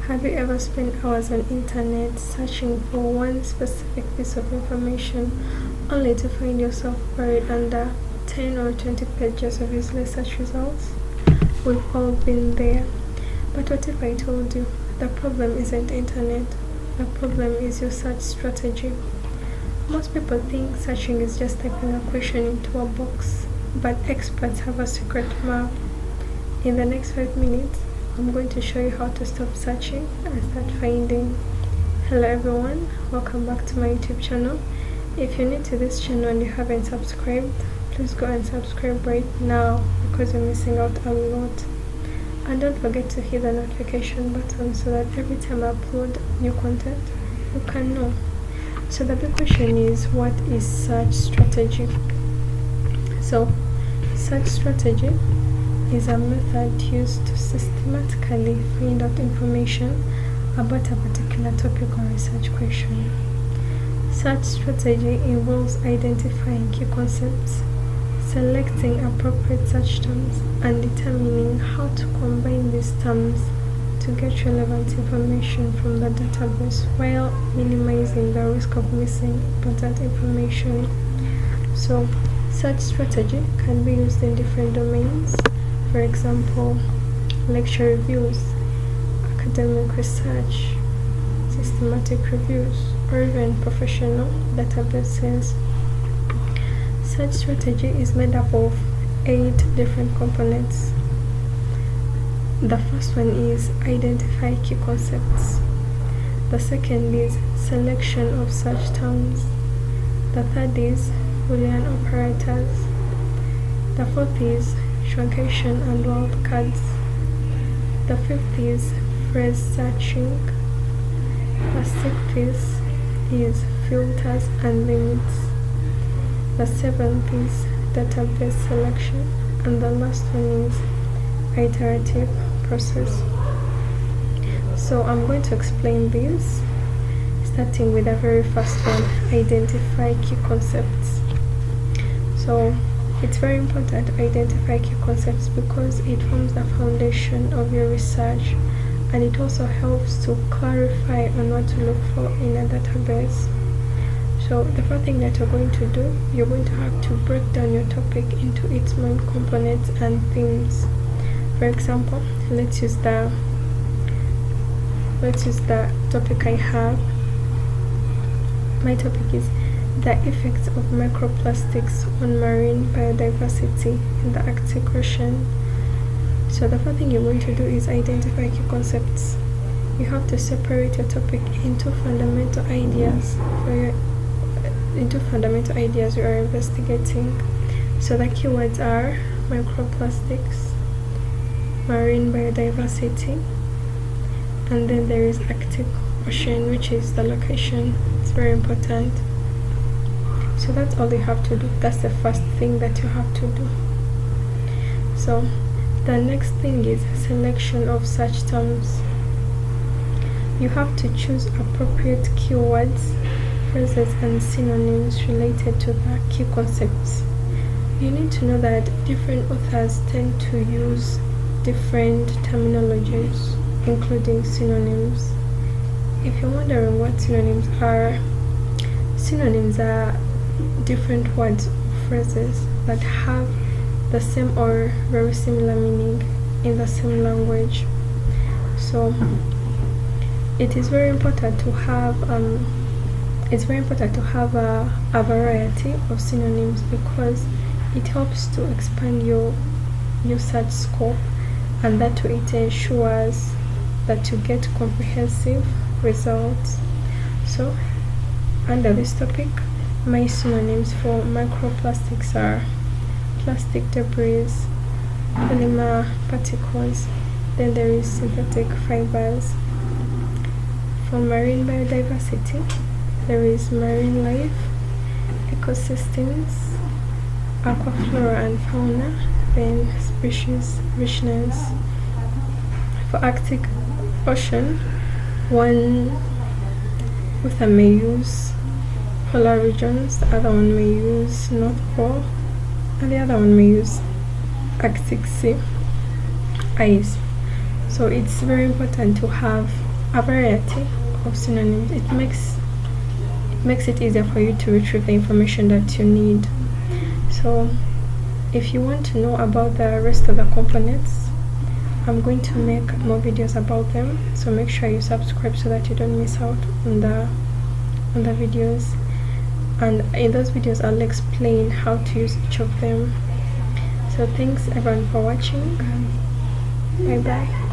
Have you ever spent hours on internet searching for one specific piece of information only to find yourself buried under 10 or 20 pages of useless search results? We've all been there. But what if I told you the problem isn't internet, the problem is your search strategy? Most people think searching is just typing a question into a box, but experts have a secret map. In the next 5 minutes, I'm going to show you how to stop searching and start finding. Hello everyone, welcome back to my YouTube channel. If you're new to this channel and you haven't subscribed, please go and subscribe right now because you're missing out a lot. And don't forget to hit the notification button so that every time I upload new content, you can know. So the big question is, what is search strategy? So search strategy is a method used to systematically find out information about a particular topic or research question. Search strategy involves identifying key concepts, selecting appropriate search terms, and determining how to combine these terms to get relevant information from the database while minimizing the risk of missing important information. So, search strategy can be used in different domains. For example, lecture reviews, academic research, systematic reviews, or even professional databases. Search strategy is made up of 8 different components. The first one is identify key concepts. The second is selection of search terms. The third is Boolean operators. The fourth is truncation and wildcards. The fifth is phrase searching. The sixth is filters and limits. The seventh is database selection, and the last one is iterative process. So I'm going to explain this, starting with the very first one, identify key concepts. So it's very important to identify key concepts because it forms the foundation of your research, and it also helps to clarify on what to look for in a database. So the first thing that you're going to do, you're going to have to break down your topic into its main components and themes. For example, let's use the topic I have. My topic is the effects of microplastics on marine biodiversity in the Arctic Ocean. So the first thing you're going to do is identify key concepts. You have to separate your topic into fundamental ideas you are investigating. So the keywords are microplastics, marine biodiversity, and then there is Arctic Ocean, which is the location. It's very important. So that's all you have to do. That's the first thing that you have to do. So the next thing is selection of search terms. You have to choose appropriate keywords, phrases, and synonyms related to the key concepts. You need to know that different authors tend to use different terminologies, including synonyms. If you're wondering what synonyms are different words or phrases that have the same or very similar meaning in the same language. So it is very important to have a variety of synonyms because it helps to expand your search scope, and that way it ensures that you get comprehensive results. So under this topic, my synonyms for microplastics are plastic debris, polymer particles, then there is synthetic fibers. For marine biodiversity, there is marine life, ecosystems, aquaflora and fauna, then species richness. For Arctic Ocean, one author may use polar regions, the other one may use North Pole, and the other one may use Arctic Sea ice. So it's very important to have a variety of synonyms. It makes it easier for you to retrieve the information that you need. So if you want to know about the rest of the components, I'm going to make more videos about them, so make sure you subscribe so that you don't miss out on the videos. And in those videos I'll explain how to use each of them. So thanks everyone for watching. Bye bye.